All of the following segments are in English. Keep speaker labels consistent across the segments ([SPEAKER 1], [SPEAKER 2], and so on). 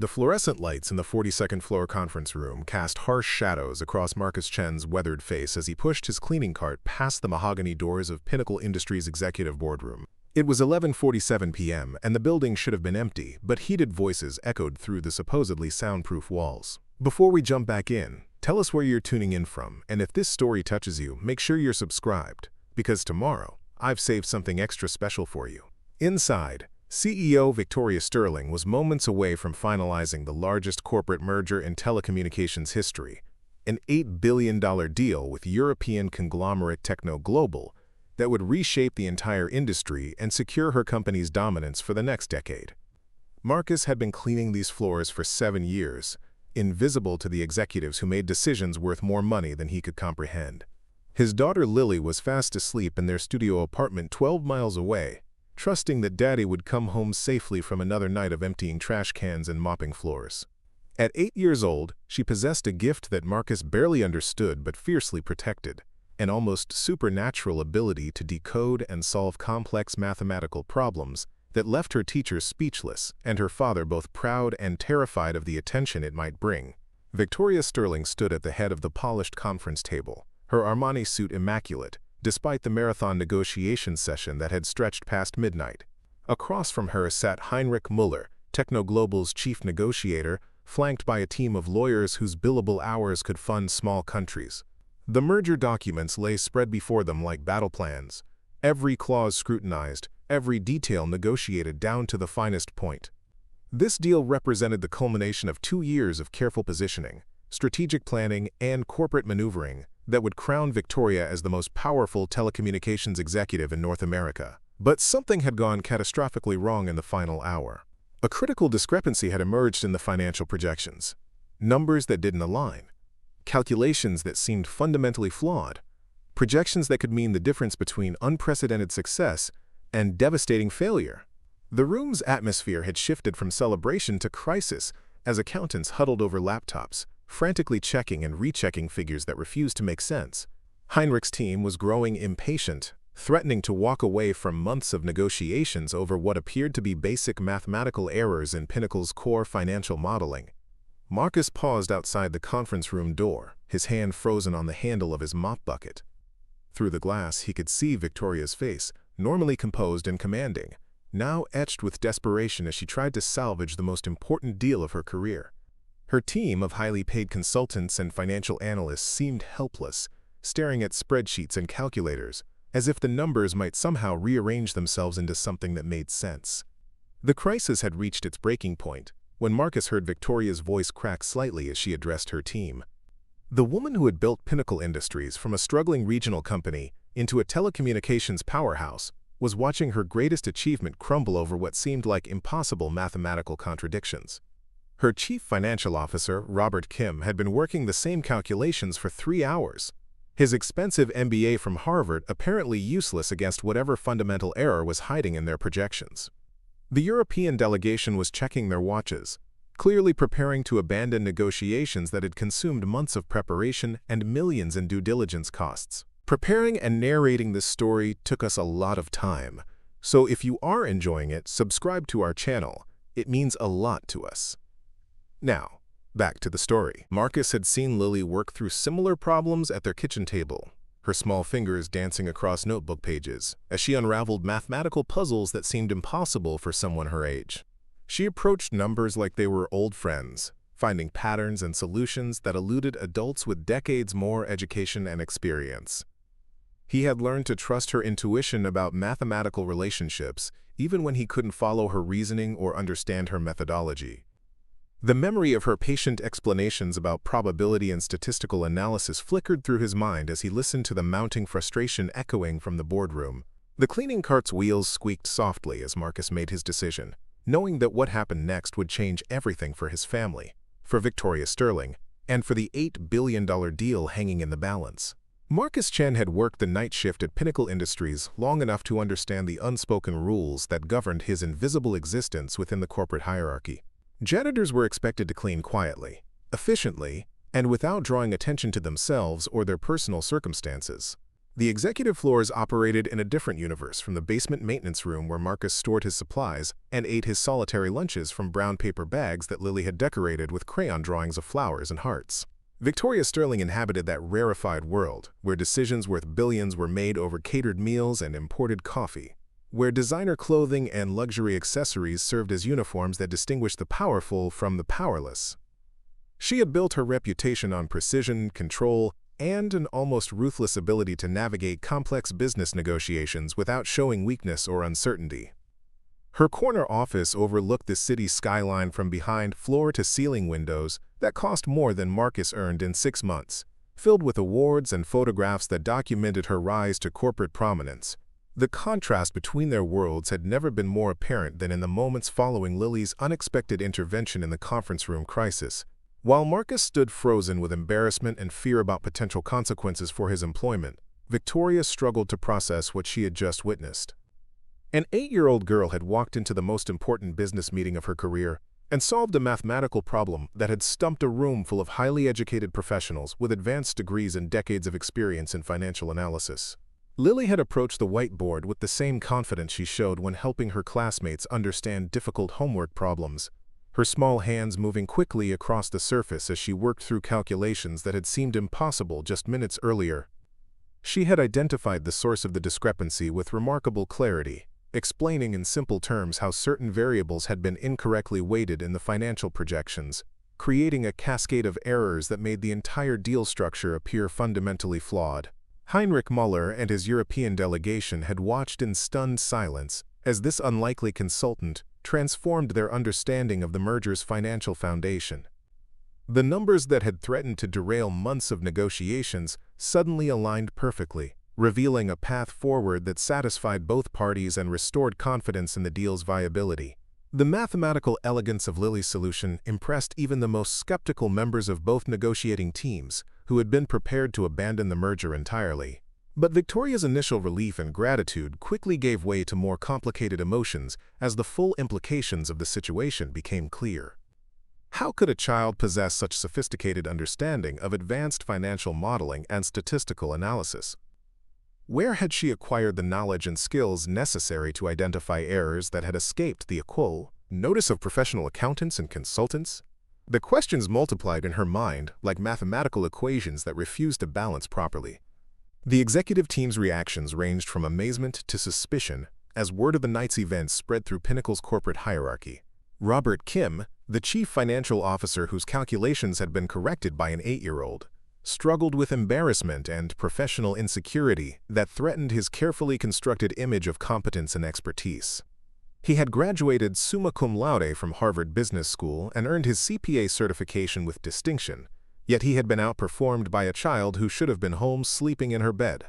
[SPEAKER 1] The fluorescent lights in the 42nd floor conference room cast harsh shadows across Marcus Chen's weathered face as he pushed his cleaning cart past the mahogany doors of Pinnacle Industries' executive boardroom. It was 11:47 p.m., and the building should have been empty, but heated voices echoed through the supposedly soundproof walls. Before we jump back in, tell us where you're tuning in from, and if this story touches you, make sure you're subscribed, because tomorrow, I've saved something extra special for you. Inside, CEO Victoria Sterling was moments away from finalizing the largest corporate merger in telecommunications history, an $8 billion deal with European conglomerate TechnoGlobal that would reshape the entire industry and secure her company's dominance for the next decade. Marcus had been cleaning these floors for 7 years, invisible to the executives who made decisions worth more money than he could comprehend. His daughter Lily was fast asleep in their studio apartment 12 miles away, trusting that Daddy would come home safely from another night of emptying trash cans and mopping floors. At 8 years old, she possessed a gift that Marcus barely understood but fiercely protected, an almost supernatural ability to decode and solve complex mathematical problems that left her teachers speechless and her father both proud and terrified of the attention it might bring. Victoria Sterling stood at the head of the polished conference table, her Armani suit immaculate, despite the marathon negotiation session that had stretched past midnight. Across from her sat Heinrich Muller, TechnoGlobal's chief negotiator, flanked by a team of lawyers whose billable hours could fund small countries. The merger documents lay spread before them like battle plans, every clause scrutinized, every detail negotiated down to the finest point. This deal represented the culmination of 2 years of careful positioning, strategic planning, and corporate maneuvering that would crown Victoria as the most powerful telecommunications executive in North America. But something had gone catastrophically wrong in the final hour. A critical discrepancy had emerged in the financial projections. Numbers that didn't align. Calculations that seemed fundamentally flawed. Projections that could mean the difference between unprecedented success and devastating failure. The room's atmosphere had shifted from celebration to crisis as accountants huddled over laptops, frantically checking and rechecking figures that refused to make sense. Heinrich's team was growing impatient, threatening to walk away from months of negotiations over what appeared to be basic mathematical errors in Pinnacle's core financial modeling. Marcus paused outside the conference room door, his hand frozen on the handle of his mop bucket. Through the glass, he could see Victoria's face, normally composed and commanding, now etched with desperation as she tried to salvage the most important deal of her career. Her team of highly paid consultants and financial analysts seemed helpless, staring at spreadsheets and calculators, as if the numbers might somehow rearrange themselves into something that made sense. The crisis had reached its breaking point when Marcus heard Victoria's voice crack slightly as she addressed her team. The woman who had built Pinnacle Industries from a struggling regional company into a telecommunications powerhouse was watching her greatest achievement crumble over what seemed like impossible mathematical contradictions. Her chief financial officer, Robert Kim, had been working the same calculations for 3 hours, his expensive MBA from Harvard apparently useless against whatever fundamental error was hiding in their projections. The European delegation was checking their watches, clearly preparing to abandon negotiations that had consumed months of preparation and millions in due diligence costs. Preparing and narrating this story took us a lot of time, so if you are enjoying it, subscribe to our channel. It means a lot to us. Now, back to the story. Marcus had seen Lily work through similar problems at their kitchen table, her small fingers dancing across notebook pages as she unraveled mathematical puzzles that seemed impossible for someone her age. She approached numbers like they were old friends, finding patterns and solutions that eluded adults with decades more education and experience. He had learned to trust her intuition about mathematical relationships, even when he couldn't follow her reasoning or understand her methodology. The memory of her patient explanations about probability and statistical analysis flickered through his mind as he listened to the mounting frustration echoing from the boardroom. The cleaning cart's wheels squeaked softly as Marcus made his decision, knowing that what happened next would change everything for his family, for Victoria Sterling, and for the $8 billion deal hanging in the balance. Marcus Chen had worked the night shift at Pinnacle Industries long enough to understand the unspoken rules that governed his invisible existence within the corporate hierarchy. Janitors were expected to clean quietly, efficiently, and without drawing attention to themselves or their personal circumstances. The executive floors operated in a different universe from the basement maintenance room where Marcus stored his supplies and ate his solitary lunches from brown paper bags that Lily had decorated with crayon drawings of flowers and hearts. Victoria Sterling inhabited that rarefied world where decisions worth billions were made over catered meals and imported coffee, where designer clothing and luxury accessories served as uniforms that distinguished the powerful from the powerless. She had built her reputation on precision, control, and an almost ruthless ability to navigate complex business negotiations without showing weakness or uncertainty. Her corner office overlooked the city's skyline from behind floor-to-ceiling windows that cost more than Marcus earned in 6 months, filled with awards and photographs that documented her rise to corporate prominence. The contrast between their worlds had never been more apparent than in the moments following Lily's unexpected intervention in the conference room crisis. While Marcus stood frozen with embarrassment and fear about potential consequences for his employment, Victoria struggled to process what she had just witnessed. An 8-year-old girl had walked into the most important business meeting of her career and solved a mathematical problem that had stumped a room full of highly educated professionals with advanced degrees and decades of experience in financial analysis. Lily had approached the whiteboard with the same confidence she showed when helping her classmates understand difficult homework problems, her small hands moving quickly across the surface as she worked through calculations that had seemed impossible just minutes earlier. She had identified the source of the discrepancy with remarkable clarity, explaining in simple terms how certain variables had been incorrectly weighted in the financial projections, creating a cascade of errors that made the entire deal structure appear fundamentally flawed. Heinrich Müller and his European delegation had watched in stunned silence as this unlikely consultant transformed their understanding of the merger's financial foundation. The numbers that had threatened to derail months of negotiations suddenly aligned perfectly, revealing a path forward that satisfied both parties and restored confidence in the deal's viability. The mathematical elegance of Lily's solution impressed even the most skeptical members of both negotiating teams, who had been prepared to abandon the merger entirely. But Victoria's initial relief and gratitude quickly gave way to more complicated emotions as the full implications of the situation became clear. How could a child possess such sophisticated understanding of advanced financial modeling and statistical analysis? Where had she acquired the knowledge and skills necessary to identify errors that had escaped the notice of professional accountants and consultants? The questions multiplied in her mind like mathematical equations that refused to balance properly. The executive team's reactions ranged from amazement to suspicion as word of the night's events spread through Pinnacle's corporate hierarchy. Robert Kim, the chief financial officer whose calculations had been corrected by an 8-year-old, struggled with embarrassment and professional insecurity that threatened his carefully constructed image of competence and expertise. He had graduated summa cum laude from Harvard Business School and earned his CPA certification with distinction, yet he had been outperformed by a child who should have been home sleeping in her bed.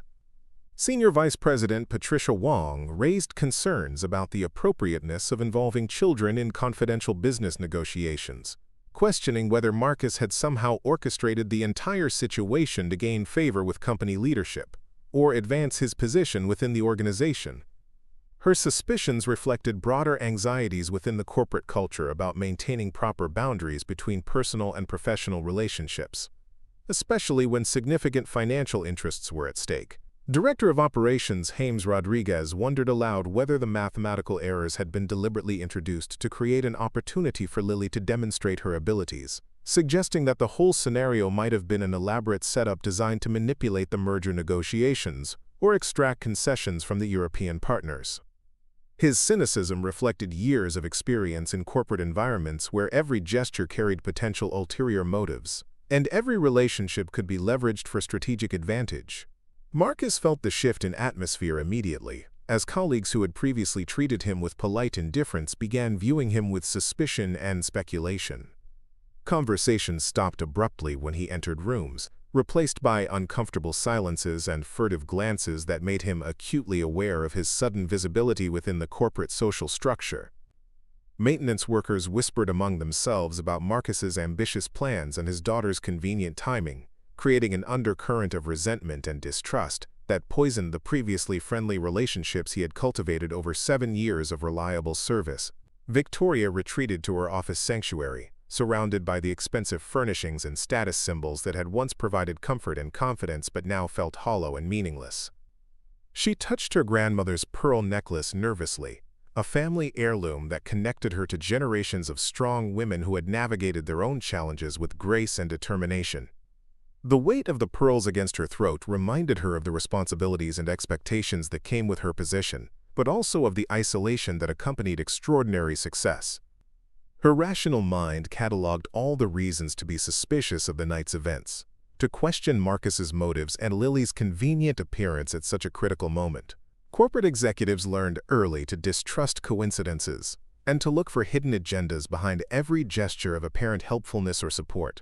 [SPEAKER 1] Senior Vice President Patricia Wong raised concerns about the appropriateness of involving children in confidential business negotiations, questioning whether Marcus had somehow orchestrated the entire situation to gain favor with company leadership or advance his position within the organization. Her suspicions reflected broader anxieties within the corporate culture about maintaining proper boundaries between personal and professional relationships, especially when significant financial interests were at stake. Director of Operations James Rodriguez wondered aloud whether the mathematical errors had been deliberately introduced to create an opportunity for Lily to demonstrate her abilities, suggesting that the whole scenario might have been an elaborate setup designed to manipulate the merger negotiations or extract concessions from the European partners. His cynicism reflected years of experience in corporate environments where every gesture carried potential ulterior motives, and every relationship could be leveraged for strategic advantage. Marcus felt the shift in atmosphere immediately, as colleagues who had previously treated him with polite indifference began viewing him with suspicion and speculation. Conversations stopped abruptly when he entered rooms, replaced by uncomfortable silences and furtive glances that made him acutely aware of his sudden visibility within the corporate social structure. Maintenance workers whispered among themselves about Marcus's ambitious plans and his daughter's convenient timing, creating an undercurrent of resentment and distrust that poisoned the previously friendly relationships he had cultivated over 7 years of reliable service. Victoria retreated to her office sanctuary, surrounded by the expensive furnishings and status symbols that had once provided comfort and confidence but now felt hollow and meaningless. She touched her grandmother's pearl necklace nervously, a family heirloom that connected her to generations of strong women who had navigated their own challenges with grace and determination. The weight of the pearls against her throat reminded her of the responsibilities and expectations that came with her position, but also of the isolation that accompanied extraordinary success. Her rational mind cataloged all the reasons to be suspicious of the night's events, to question Marcus's motives and Lily's convenient appearance at such a critical moment. Corporate executives learned early to distrust coincidences and to look for hidden agendas behind every gesture of apparent helpfulness or support.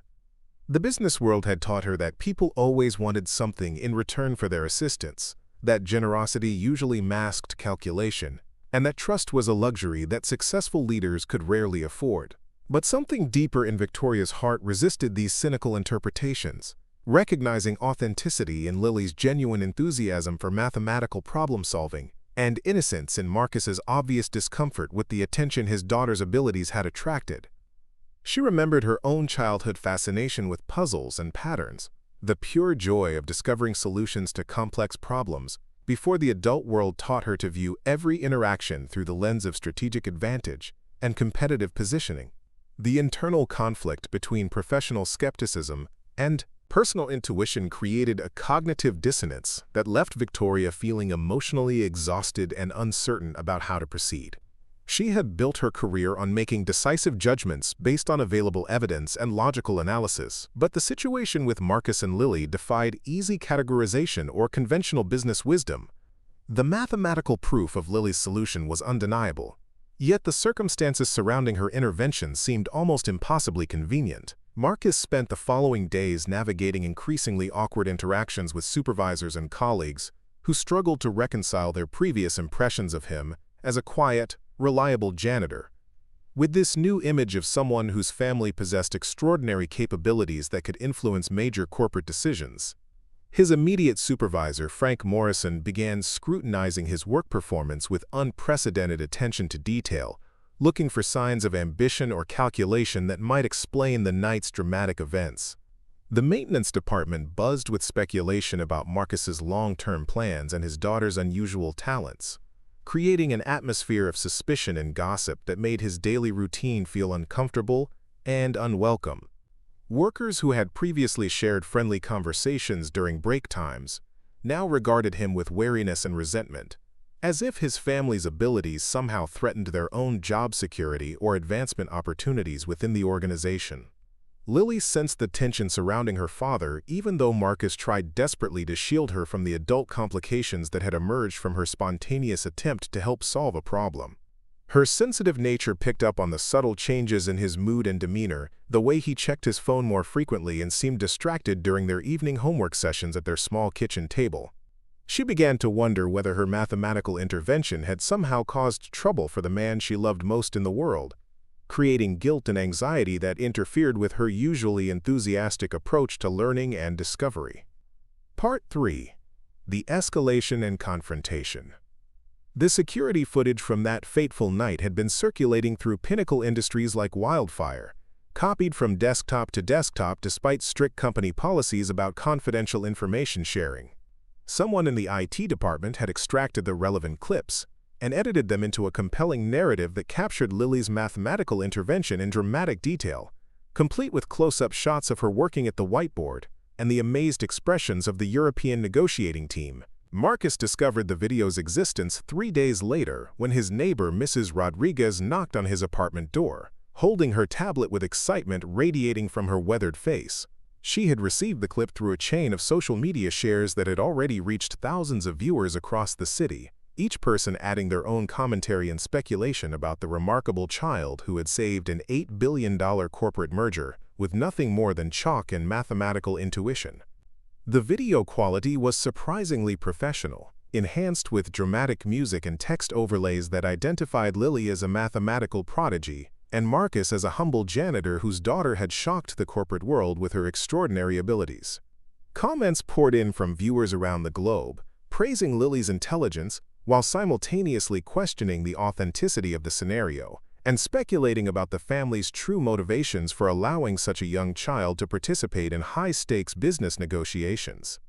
[SPEAKER 1] The business world had taught her that people always wanted something in return for their assistance, that generosity usually masked calculation, and that trust was a luxury that successful leaders could rarely afford. But something deeper in Victoria's heart resisted these cynical interpretations, recognizing authenticity in Lily's genuine enthusiasm for mathematical problem-solving and innocence in Marcus's obvious discomfort with the attention his daughter's abilities had attracted. She remembered her own childhood fascination with puzzles and patterns, the pure joy of discovering solutions to complex problems, before the adult world taught her to view every interaction through the lens of strategic advantage and competitive positioning. The internal conflict between professional skepticism and personal intuition created a cognitive dissonance that left Victoria feeling emotionally exhausted and uncertain about how to proceed. She had built her career on making decisive judgments based on available evidence and logical analysis, but the situation with Marcus and Lily defied easy categorization or conventional business wisdom. The mathematical proof of Lily's solution was undeniable, yet the circumstances surrounding her intervention seemed almost impossibly convenient. Marcus spent the following days navigating increasingly awkward interactions with supervisors and colleagues who struggled to reconcile their previous impressions of him as a quiet, reliable janitor, with this new image of someone whose family possessed extraordinary capabilities that could influence major corporate decisions. His immediate supervisor, Frank Morrison, began scrutinizing his work performance with unprecedented attention to detail, looking for signs of ambition or calculation that might explain the night's dramatic events. The maintenance department buzzed with speculation about Marcus's long-term plans and his daughter's unusual talents, creating an atmosphere of suspicion and gossip that made his daily routine feel uncomfortable and unwelcome. Workers who had previously shared friendly conversations during break times now regarded him with wariness and resentment, as if his family's abilities somehow threatened their own job security or advancement opportunities within the organization. Lily sensed the tension surrounding her father, even though Marcus tried desperately to shield her from the adult complications that had emerged from her spontaneous attempt to help solve a problem. Her sensitive nature picked up on the subtle changes in his mood and demeanor, the way he checked his phone more frequently and seemed distracted during their evening homework sessions at their small kitchen table. She began to wonder whether her mathematical intervention had somehow caused trouble for the man she loved most in the world, creating guilt and anxiety that interfered with her usually enthusiastic approach to learning and discovery. Part 3. The Escalation and Confrontation. The security footage from that fateful night had been circulating through Pinnacle Industries like wildfire, copied from desktop to desktop despite strict company policies about confidential information sharing. Someone in the IT department had extracted the relevant clips and edited them into a compelling narrative that captured Lily's mathematical intervention in dramatic detail, complete with close-up shots of her working at the whiteboard and the amazed expressions of the European negotiating team. Marcus discovered the video's existence 3 days later when his neighbor Mrs. Rodriguez knocked on his apartment door, holding her tablet with excitement radiating from her weathered face. She had received the clip through a chain of social media shares that had already reached thousands of viewers across the city, each person adding their own commentary and speculation about the remarkable child who had saved an $8 billion corporate merger with nothing more than chalk and mathematical intuition. The video quality was surprisingly professional, enhanced with dramatic music and text overlays that identified Lily as a mathematical prodigy and Marcus as a humble janitor whose daughter had shocked the corporate world with her extraordinary abilities. Comments poured in from viewers around the globe, praising Lily's intelligence while simultaneously questioning the authenticity of the scenario and speculating about the family's true motivations for allowing such a young child to participate in high-stakes business negotiations.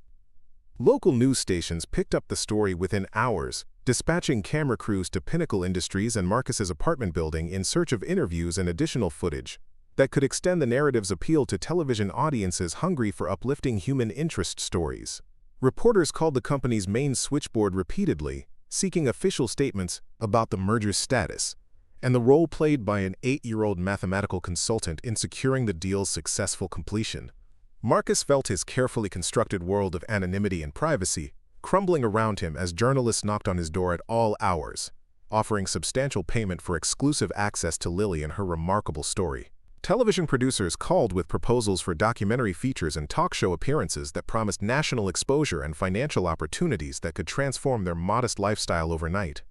[SPEAKER 1] Local news stations picked up the story within hours, dispatching camera crews to Pinnacle Industries and Marcus's apartment building in search of interviews and additional footage that could extend the narrative's appeal to television audiences hungry for uplifting human interest stories. Reporters called the company's main switchboard repeatedly, seeking official statements about the merger's status and the role played by an 8-year-old mathematical consultant in securing the deal's successful completion. Marcus felt his carefully constructed world of anonymity and privacy crumbling around him as journalists knocked on his door at all hours, offering substantial payment for exclusive access to Lily and her remarkable story. Television producers called with proposals for documentary features and talk show appearances that promised national exposure and financial opportunities that could transform their modest lifestyle overnight.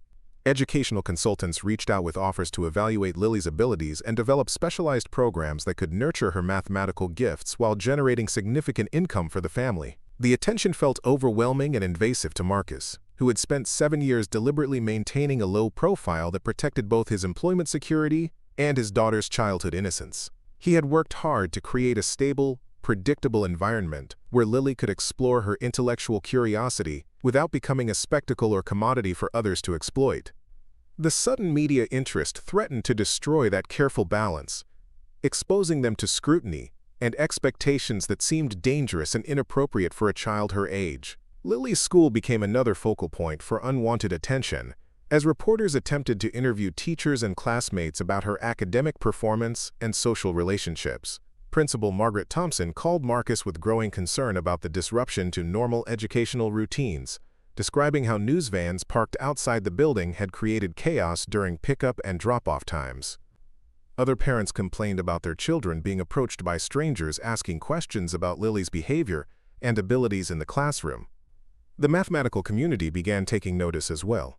[SPEAKER 1] Educational consultants reached out with offers to evaluate Lily's abilities and develop specialized programs that could nurture her mathematical gifts while generating significant income for the family. The attention felt overwhelming and invasive to Marcus, who had spent 7 years deliberately maintaining a low profile that protected both his employment security and his daughter's childhood innocence. He had worked hard to create a stable, predictable environment where Lily could explore her intellectual curiosity without becoming a spectacle or commodity for others to exploit. The sudden media interest threatened to destroy that careful balance, exposing them to scrutiny and expectations that seemed dangerous and inappropriate for a child her age. Lily's school became another focal point for unwanted attention, as reporters attempted to interview teachers and classmates about her academic performance and social relationships. Principal Margaret Thompson called Marcus with growing concern about the disruption to normal educational routines, describing how news vans parked outside the building had created chaos during pickup and drop-off times. Other parents complained about their children being approached by strangers asking questions about Lily's behavior and abilities in the classroom. The mathematical community began taking notice as well,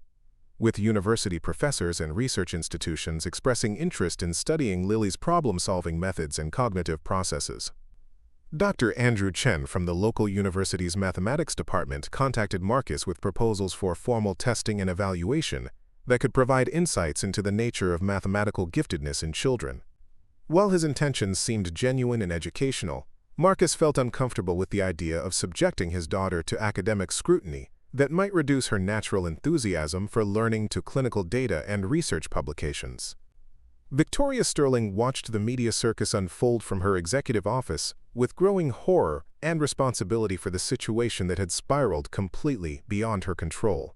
[SPEAKER 1] with university professors and research institutions expressing interest in studying Lily's problem-solving methods and cognitive processes. Dr. Andrew Chen from the local university's mathematics department contacted Marcus with proposals for formal testing and evaluation that could provide insights into the nature of mathematical giftedness in children. While his intentions seemed genuine and educational, Marcus felt uncomfortable with the idea of subjecting his daughter to academic scrutiny that might reduce her natural enthusiasm for learning to clinical data and research publications. Victoria Sterling watched the media circus unfold from her executive office with growing horror and responsibility for the situation that had spiraled completely beyond her control.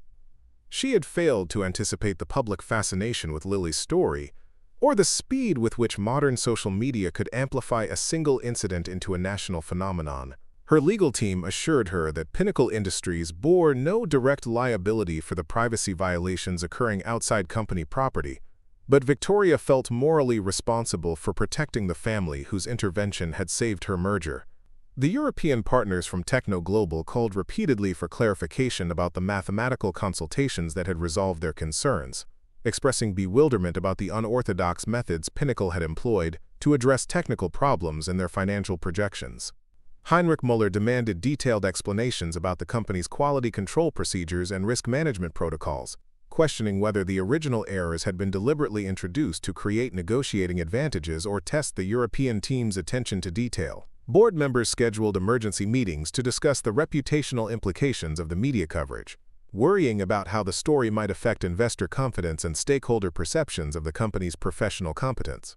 [SPEAKER 1] She had failed to anticipate the public fascination with Lily's story, or the speed with which modern social media could amplify a single incident into a national phenomenon. Her legal team assured her that Pinnacle Industries bore no direct liability for the privacy violations occurring outside company property, but Victoria felt morally responsible for protecting the family whose intervention had saved her merger. The European partners from TechnoGlobal called repeatedly for clarification about the mathematical consultations that had resolved their concerns, expressing bewilderment about the unorthodox methods Pinnacle had employed to address technical problems in their financial projections. Heinrich Muller demanded detailed explanations about the company's quality control procedures and risk management protocols, questioning whether the original errors had been deliberately introduced to create negotiating advantages or test the European team's attention to detail. Board members scheduled emergency meetings to discuss the reputational implications of the media coverage, worrying about how the story might affect investor confidence and stakeholder perceptions of the company's professional competence.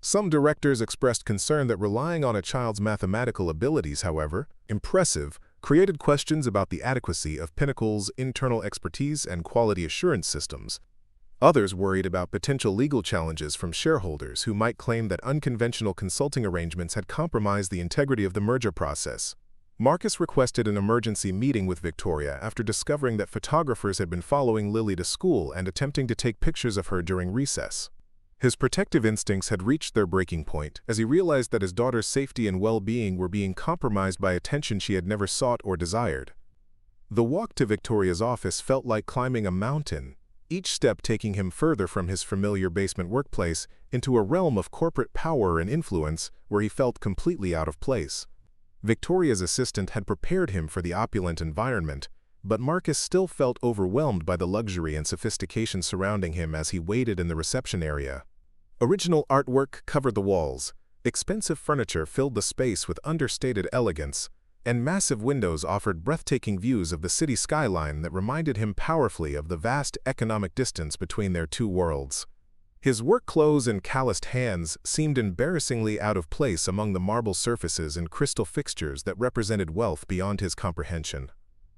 [SPEAKER 1] Some directors expressed concern that relying on a child's mathematical abilities, however impressive, created questions about the adequacy of Pinnacle's internal expertise and quality assurance systems. Others worried about potential legal challenges from shareholders who might claim that unconventional consulting arrangements had compromised the integrity of the merger process. Marcus requested an emergency meeting with Victoria after discovering that photographers had been following Lily to school and attempting to take pictures of her during recess. His protective instincts had reached their breaking point as he realized that his daughter's safety and well-being were being compromised by attention she had never sought or desired. The walk to Victoria's office felt like climbing a mountain, each step taking him further from his familiar basement workplace into a realm of corporate power and influence where he felt completely out of place. Victoria's assistant had prepared him for the opulent environment, but Marcus still felt overwhelmed by the luxury and sophistication surrounding him as he waited in the reception area. Original artwork covered the walls, expensive furniture filled the space with understated elegance, and massive windows offered breathtaking views of the city skyline that reminded him powerfully of the vast economic distance between their two worlds. His work clothes and calloused hands seemed embarrassingly out of place among the marble surfaces and crystal fixtures that represented wealth beyond his comprehension.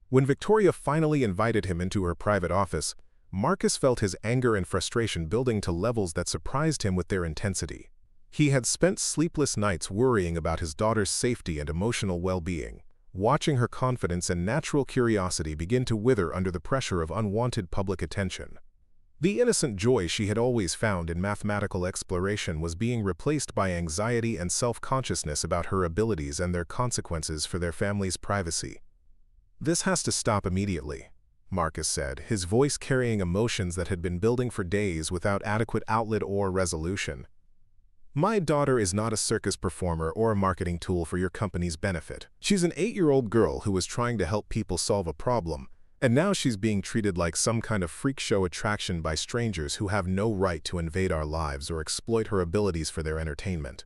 [SPEAKER 1] When Victoria finally invited him into her private office, Marcus felt his anger and frustration building to levels that surprised him with their intensity. He had spent sleepless nights worrying about his daughter's safety and emotional well-being, watching her confidence and natural curiosity begin to wither under the pressure of unwanted public attention. The innocent joy she had always found in mathematical exploration was being replaced by anxiety and self-consciousness about her abilities and their consequences for their family's privacy. "This has to stop immediately," Marcus said, his voice carrying emotions that had been building for days without adequate outlet or resolution. "My daughter is not a circus performer or a marketing tool for your company's benefit. She's an 8-year-old girl who was trying to help people solve a problem, and now she's being treated like some kind of freak show attraction by strangers who have no right to invade our lives or exploit her abilities for their entertainment."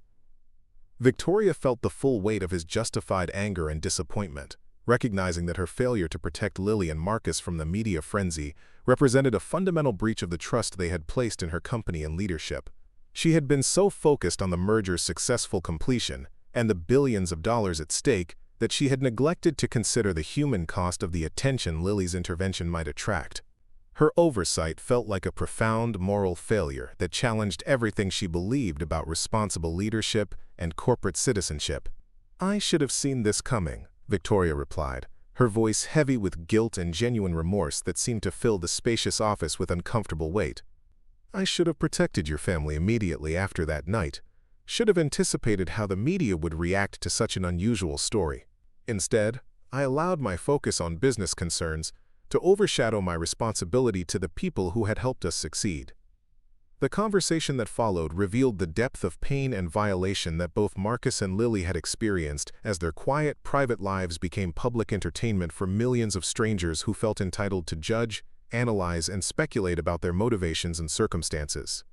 [SPEAKER 1] Victoria felt the full weight of his justified anger and disappointment, recognizing that her failure to protect Lily and Marcus from the media frenzy represented a fundamental breach of the trust they had placed in her company and leadership. She had been so focused on the merger's successful completion and the billions of dollars at stake that she had neglected to consider the human cost of the attention Lily's intervention might attract. Her oversight felt like a profound moral failure that challenged everything she believed about responsible leadership and corporate citizenship. "I should have seen this coming," Victoria replied, her voice heavy with guilt and genuine remorse that seemed to fill the spacious office with uncomfortable weight. "I should have protected your family immediately after that night, should have anticipated how the media would react to such an unusual story. Instead, I allowed my focus on business concerns to overshadow my responsibility to the people who had helped us succeed." The conversation that followed revealed the depth of pain and violation that both Marcus and Lily had experienced as their quiet, private lives became public entertainment for millions of strangers who felt entitled to judge, analyze, and speculate about their motivations and circumstances.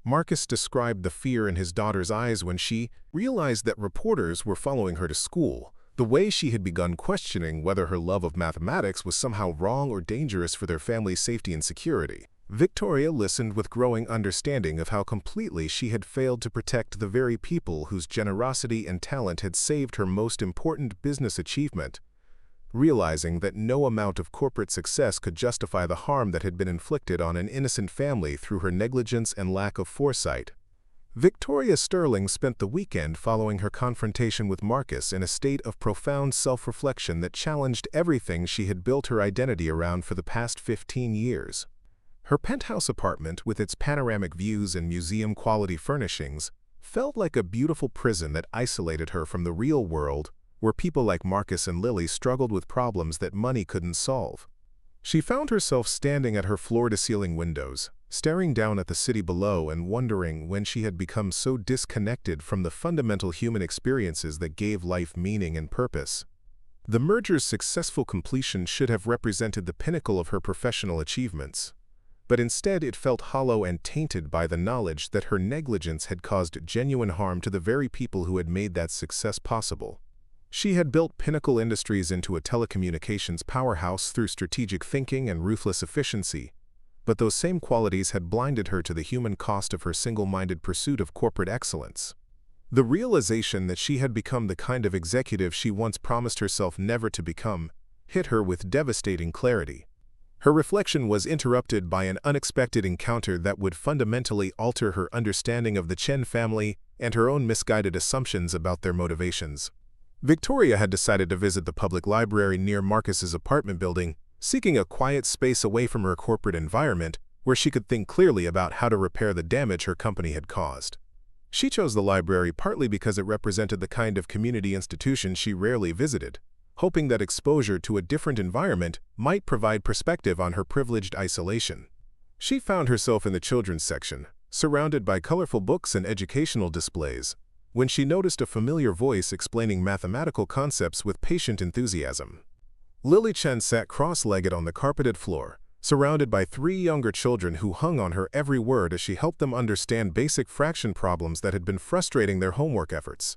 [SPEAKER 1] Marcus described the fear in his daughter's eyes when she realized that reporters were following her to school, the way she had begun questioning whether her love of mathematics was somehow wrong or dangerous for their family's safety and security. Victoria listened with growing understanding of how completely she had failed to protect the very people whose generosity and talent had saved her most important business achievement. Realizing that no amount of corporate success could justify the harm that had been inflicted on an innocent family through her negligence and lack of foresight, Victoria Sterling spent the weekend following her confrontation with Marcus in a state of profound self-reflection that challenged everything she had built her identity around for the past 15 years. Her penthouse apartment, with its panoramic views and museum-quality furnishings, felt like a beautiful prison that isolated her from the real world, where people like Marcus and Lily struggled with problems that money couldn't solve. She found herself standing at her floor-to-ceiling windows, staring down at the city below and wondering when she had become so disconnected from the fundamental human experiences that gave life meaning and purpose. The merger's successful completion should have represented the pinnacle of her professional achievements, but instead it felt hollow and tainted by the knowledge that her negligence had caused genuine harm to the very people who had made that success possible. She had built Pinnacle Industries into a telecommunications powerhouse through strategic thinking and ruthless efficiency, but those same qualities had blinded her to the human cost of her single-minded pursuit of corporate excellence. The realization that she had become the kind of executive she once promised herself never to become hit her with devastating clarity. Her reflection was interrupted by an unexpected encounter that would fundamentally alter her understanding of the Chen family and her own misguided assumptions about their motivations. Victoria had decided to visit the public library near Marcus's apartment building, seeking a quiet space away from her corporate environment where she could think clearly about how to repair the damage her company had caused. She chose the library partly because it represented the kind of community institution she rarely visited, hoping that exposure to a different environment might provide perspective on her privileged isolation. She found herself in the children's section, surrounded by colorful books and educational displays, when she noticed a familiar voice explaining mathematical concepts with patient enthusiasm. Lily Chen sat cross-legged on the carpeted floor, surrounded by 3 younger children who hung on her every word as she helped them understand basic fraction problems that had been frustrating their homework efforts.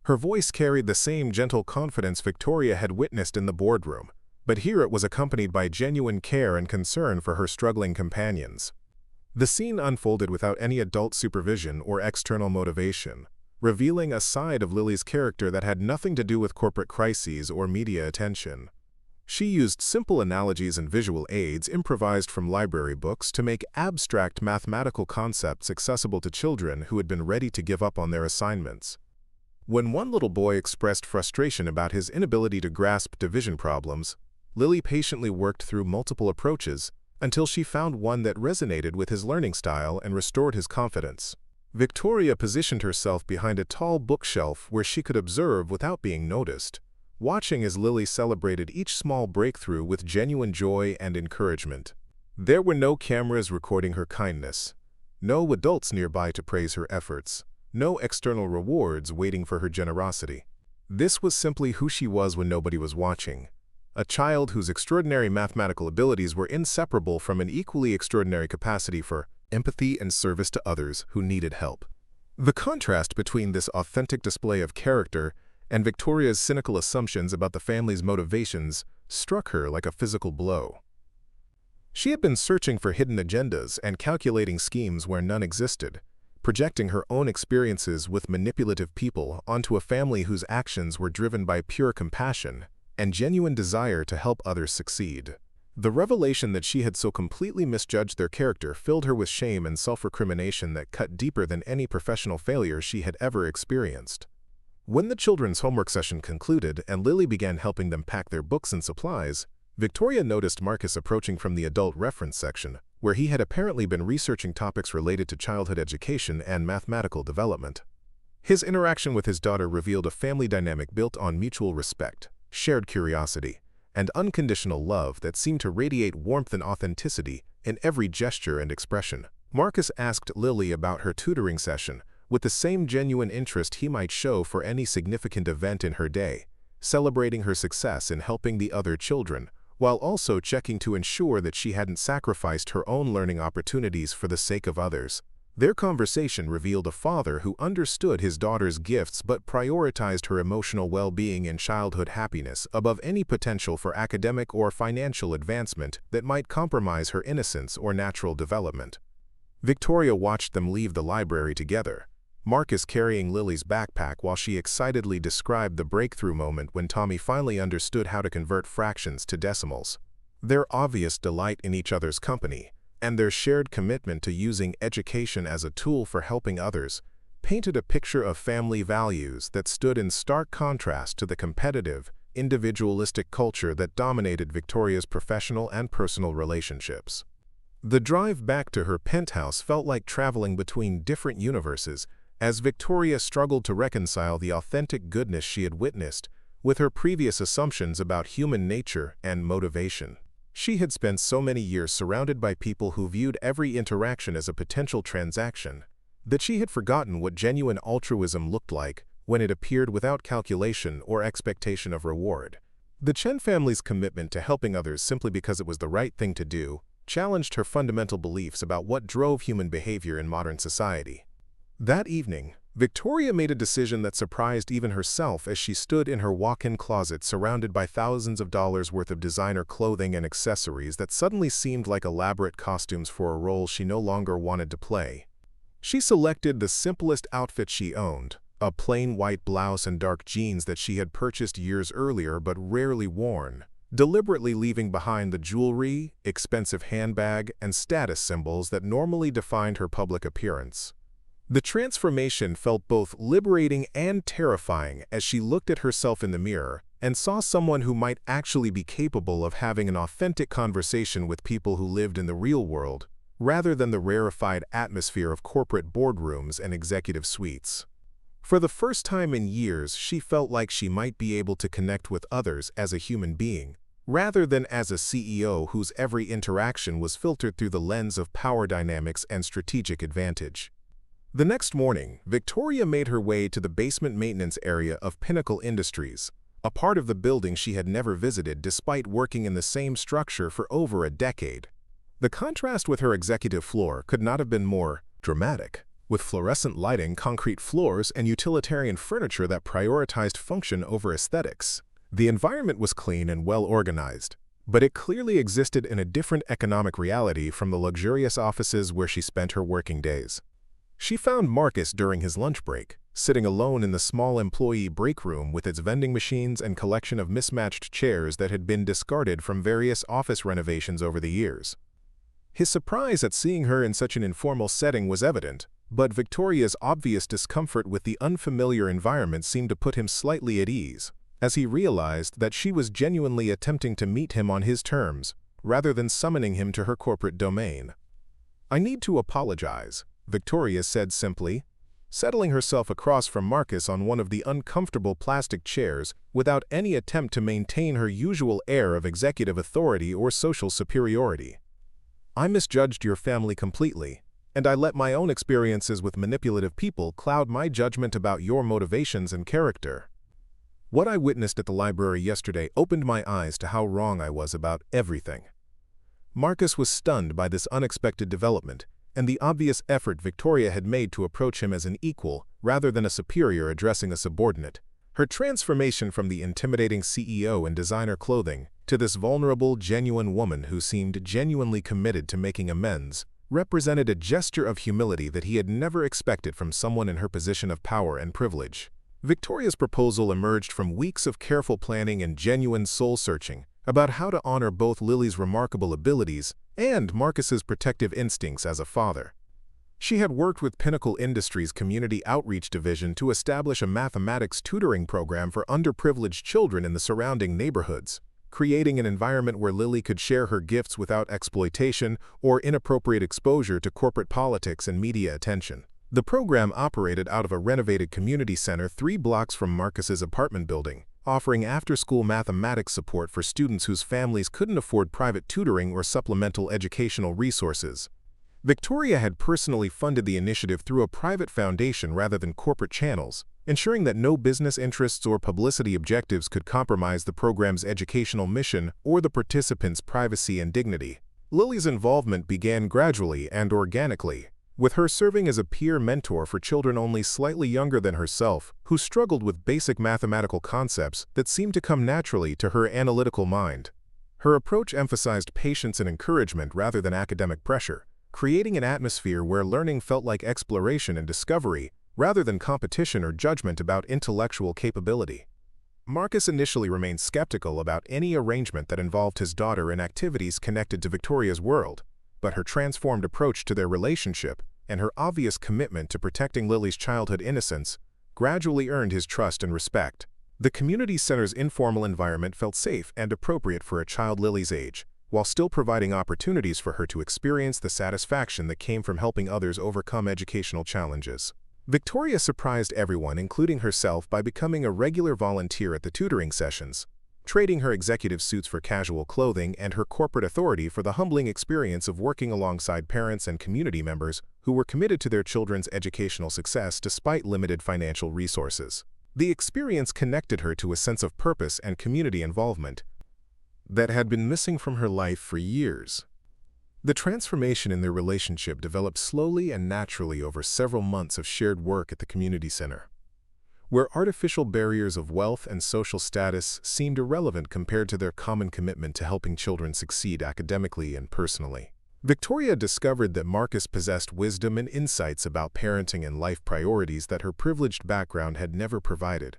[SPEAKER 1] Her voice carried the same gentle confidence Victoria had witnessed in the boardroom, but here it was accompanied by genuine care and concern for her struggling companions. The scene unfolded without any adult supervision or external motivation, revealing a side of Lily's character that had nothing to do with corporate crises or media attention. She used simple analogies and visual aids improvised from library books to make abstract mathematical concepts accessible to children who had been ready to give up on their assignments. When one little boy expressed frustration about his inability to grasp division problems, Lily patiently worked through multiple approaches until she found one that resonated with his learning style and restored his confidence. Victoria positioned herself behind a tall bookshelf where she could observe without being noticed, watching as Lily celebrated each small breakthrough with genuine joy and encouragement. There were no cameras recording her kindness, no adults nearby to praise her efforts, no external rewards waiting for her generosity. This was simply who she was when nobody was watching, a child whose extraordinary mathematical abilities were inseparable from an equally extraordinary capacity for empathy and service to others who needed help. The contrast between this authentic display of character and Victoria's cynical assumptions about the family's motivations struck her like a physical blow. She had been searching for hidden agendas and calculating schemes where none existed, projecting her own experiences with manipulative people onto a family whose actions were driven by pure compassion and genuine desire to help others succeed. The revelation that she had so completely misjudged their character filled her with shame and self-recrimination that cut deeper than any professional failure she had ever experienced. When the children's homework session concluded and Lily began helping them pack their books and supplies, Victoria noticed Marcus approaching from the adult reference section, where he had apparently been researching topics related to childhood education and mathematical development. His interaction with his daughter revealed a family dynamic built on mutual respect, shared curiosity, and unconditional love that seemed to radiate warmth and authenticity in every gesture and expression. Marcus asked Lily about her tutoring session with the same genuine interest he might show for any significant event in her day, celebrating her success in helping the other children, while also checking to ensure that she hadn't sacrificed her own learning opportunities for the sake of others. Their conversation revealed a father who understood his daughter's gifts but prioritized her emotional well-being and childhood happiness above any potential for academic or financial advancement that might compromise her innocence or natural development. Victoria watched them leave the library together, Marcus carrying Lily's backpack while she excitedly described the breakthrough moment when Tommy finally understood how to convert fractions to decimals. Their obvious delight in each other's company, and their shared commitment to using education as a tool for helping others, painted a picture of family values that stood in stark contrast to the competitive, individualistic culture that dominated Victoria's professional and personal relationships. The drive back to her penthouse felt like traveling between different universes as Victoria struggled to reconcile the authentic goodness she had witnessed with her previous assumptions about human nature and motivation. She had spent so many years surrounded by people who viewed every interaction as a potential transaction that she had forgotten what genuine altruism looked like when it appeared without calculation or expectation of reward. The Chen family's commitment to helping others simply because it was the right thing to do challenged her fundamental beliefs about what drove human behavior in modern society. That evening, Victoria made a decision that surprised even herself as she stood in her walk-in closet surrounded by thousands of dollars worth of designer clothing and accessories that suddenly seemed like elaborate costumes for a role she no longer wanted to play. She selected the simplest outfit she owned, a plain white blouse and dark jeans that she had purchased years earlier but rarely worn, deliberately leaving behind the jewelry, expensive handbag, and status symbols that normally defined her public appearance. The transformation felt both liberating and terrifying as she looked at herself in the mirror and saw someone who might actually be capable of having an authentic conversation with people who lived in the real world, rather than the rarefied atmosphere of corporate boardrooms and executive suites. For the first time in years, she felt like she might be able to connect with others as a human being, rather than as a CEO whose every interaction was filtered through the lens of power dynamics and strategic advantage. The next morning, Victoria made her way to the basement maintenance area of Pinnacle Industries, a part of the building she had never visited despite working in the same structure for over a decade. The contrast with her executive floor could not have been more dramatic. with fluorescent lighting, concrete floors, and utilitarian furniture that prioritized function over aesthetics. The environment was clean and well organized, but it clearly existed in a different economic reality from the luxurious offices where she spent her working days. She found Marcus during his lunch break, sitting alone in the small employee break room with its vending machines and collection of mismatched chairs that had been discarded from various office renovations over the years. His surprise at seeing her in such an informal setting was evident, but Victoria's obvious discomfort with the unfamiliar environment seemed to put him slightly at ease, as he realized that she was genuinely attempting to meet him on his terms, rather than summoning him to her corporate domain. "I need to apologize," Victoria said simply, settling herself across from Marcus on one of the uncomfortable plastic chairs without any attempt to maintain her usual air of executive authority or social superiority. "I misjudged your family completely, and I let my own experiences with manipulative people cloud my judgment about your motivations and character. What I witnessed at the library yesterday opened my eyes to how wrong I was about everything." Marcus was stunned by this unexpected development and the obvious effort Victoria had made to approach him as an equal rather than a superior addressing a subordinate. Her transformation from the intimidating CEO in designer clothing to this vulnerable, genuine woman who seemed genuinely committed to making amends represented a gesture of humility that he had never expected from someone in her position of power and privilege. Victoria's proposal emerged from weeks of careful planning and genuine soul-searching about how to honor both Lily's remarkable abilities and Marcus's protective instincts as a father. She had worked with Pinnacle Industries' Community Outreach Division to establish a mathematics tutoring program for underprivileged children in the surrounding neighborhoods, creating an environment where Lily could share her gifts without exploitation or inappropriate exposure to corporate politics and media attention. The program operated out of a renovated community center 3 blocks from Marcus's apartment building, offering after-school mathematics support for students whose families couldn't afford private tutoring or supplemental educational resources. Victoria had personally funded the initiative through a private foundation rather than corporate channels, ensuring that no business interests or publicity objectives could compromise the program's educational mission or the participants' privacy and dignity. Lily's involvement began gradually and organically, with her serving as a peer mentor for children only slightly younger than herself who struggled with basic mathematical concepts that seemed to come naturally to her analytical mind. Her approach emphasized patience and encouragement rather than academic pressure, creating an atmosphere where learning felt like exploration and discovery rather than competition or judgment about intellectual capability. Marcus initially remained skeptical about any arrangement that involved his daughter in activities connected to Victoria's world, but her transformed approach to their relationship and her obvious commitment to protecting Lily's childhood innocence gradually earned his trust and respect. The community center's informal environment felt safe and appropriate for a child Lily's age, while still providing opportunities for her to experience the satisfaction that came from helping others overcome educational challenges. Victoria surprised everyone, including herself, by becoming a regular volunteer at the tutoring sessions, trading her executive suits for casual clothing and her corporate authority for the humbling experience of working alongside parents and community members who were committed to their children's educational success despite limited financial resources. The experience connected her to a sense of purpose and community involvement that had been missing from her life for years. The transformation in their relationship developed slowly and naturally over several months of shared work at the community center, where artificial barriers of wealth and social status seemed irrelevant compared to their common commitment to helping children succeed academically and personally. Victoria discovered that Marcus possessed wisdom and insights about parenting and life priorities that her privileged background had never provided,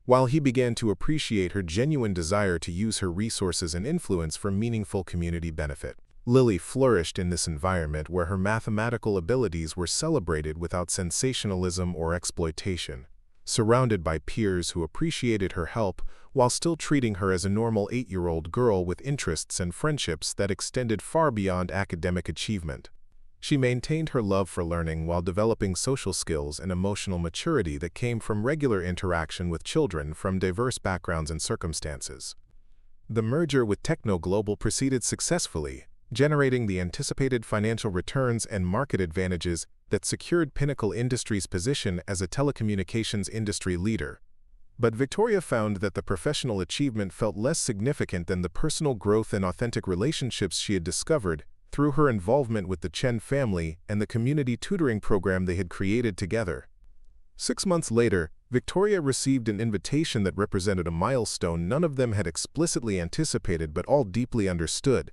[SPEAKER 1] while he began to appreciate her genuine desire to use her resources and influence for meaningful community benefit. Lily flourished in this environment where her mathematical abilities were celebrated without sensationalism or exploitation, surrounded by peers who appreciated her help while still treating her as a normal 8-year-old girl with interests and friendships that extended far beyond academic achievement. She maintained her love for learning while developing social skills and emotional maturity that came from regular interaction with children from diverse backgrounds and circumstances. The merger with TechnoGlobal proceeded successfully, generating the anticipated financial returns and market advantages that secured Pinnacle Industries' position as a telecommunications industry leader. But Victoria found that the professional achievement felt less significant than the personal growth and authentic relationships she had discovered through her involvement with the Chen family and the community tutoring program they had created together. 6 months later, Victoria received an invitation that represented a milestone none of them had explicitly anticipated but all deeply understood.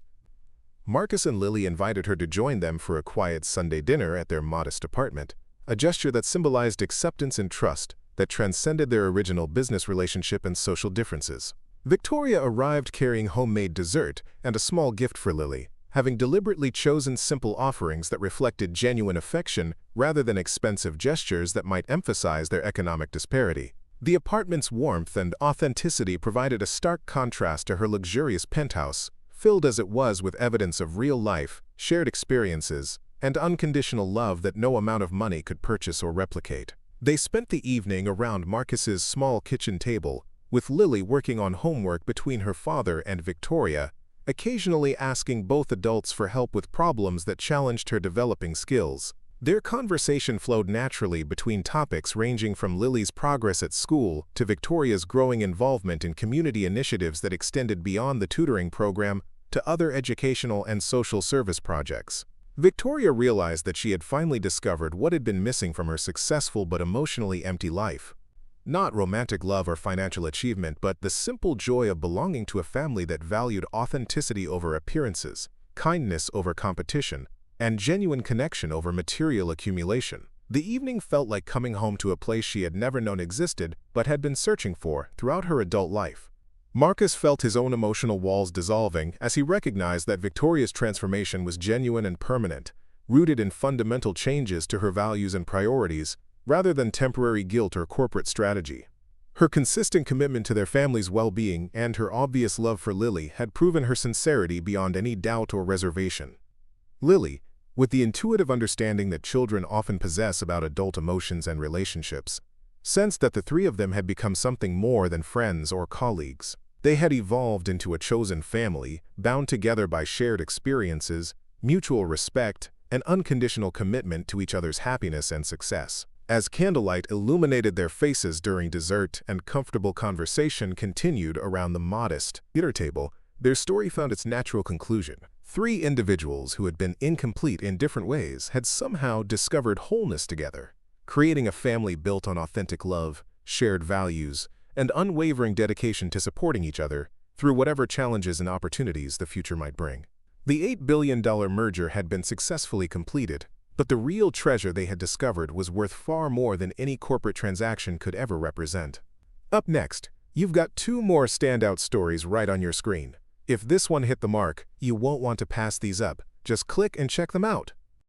[SPEAKER 1] Marcus and Lily invited her to join them for a quiet Sunday dinner at their modest apartment, a gesture that symbolized acceptance and trust that transcended their original business relationship and social differences. Victoria arrived carrying homemade dessert and a small gift for Lily, having deliberately chosen simple offerings that reflected genuine affection rather than expensive gestures that might emphasize their economic disparity. The apartment's warmth and authenticity provided a stark contrast to her luxurious penthouse, filled as it was with evidence of real life, shared experiences, and unconditional love that no amount of money could purchase or replicate. They spent the evening around Marcus's small kitchen table, with Lily working on homework between her father and Victoria, occasionally asking both adults for help with problems that challenged her developing skills. Their conversation flowed naturally between topics ranging from Lily's progress at school to Victoria's growing involvement in community initiatives that extended beyond the tutoring program to other educational and social service projects. Victoria realized that she had finally discovered what had been missing from her successful but emotionally empty life. Not romantic love or financial achievement, but the simple joy of belonging to a family that valued authenticity over appearances, kindness over competition, and genuine connection over material accumulation. The evening felt like coming home to a place she had never known existed but had been searching for throughout her adult life. Marcus felt his own emotional walls dissolving as he recognized that Victoria's transformation was genuine and permanent, rooted in fundamental changes to her values and priorities, rather than temporary guilt or corporate strategy. Her consistent commitment to their family's well-being and her obvious love for Lily had proven her sincerity beyond any doubt or reservation. Lily, with the intuitive understanding that children often possess about adult emotions and relationships, sensed that the three of them had become something more than friends or colleagues. They had evolved into a chosen family, bound together by shared experiences, mutual respect, and unconditional commitment to each other's happiness and success. As candlelight illuminated their faces during dessert and comfortable conversation continued around the modest dinner table, their story found its natural conclusion. Three individuals who had been incomplete in different ways had somehow discovered wholeness together, creating a family built on authentic love, shared values, and unwavering dedication to supporting each other through whatever challenges and opportunities the future might bring. The $8 billion merger had been successfully completed, but the real treasure they had discovered was worth far more than any corporate transaction could ever represent. Up next, you've got two more standout stories right on your screen. If this one hit the mark, you won't want to pass these up. Just click and check them out.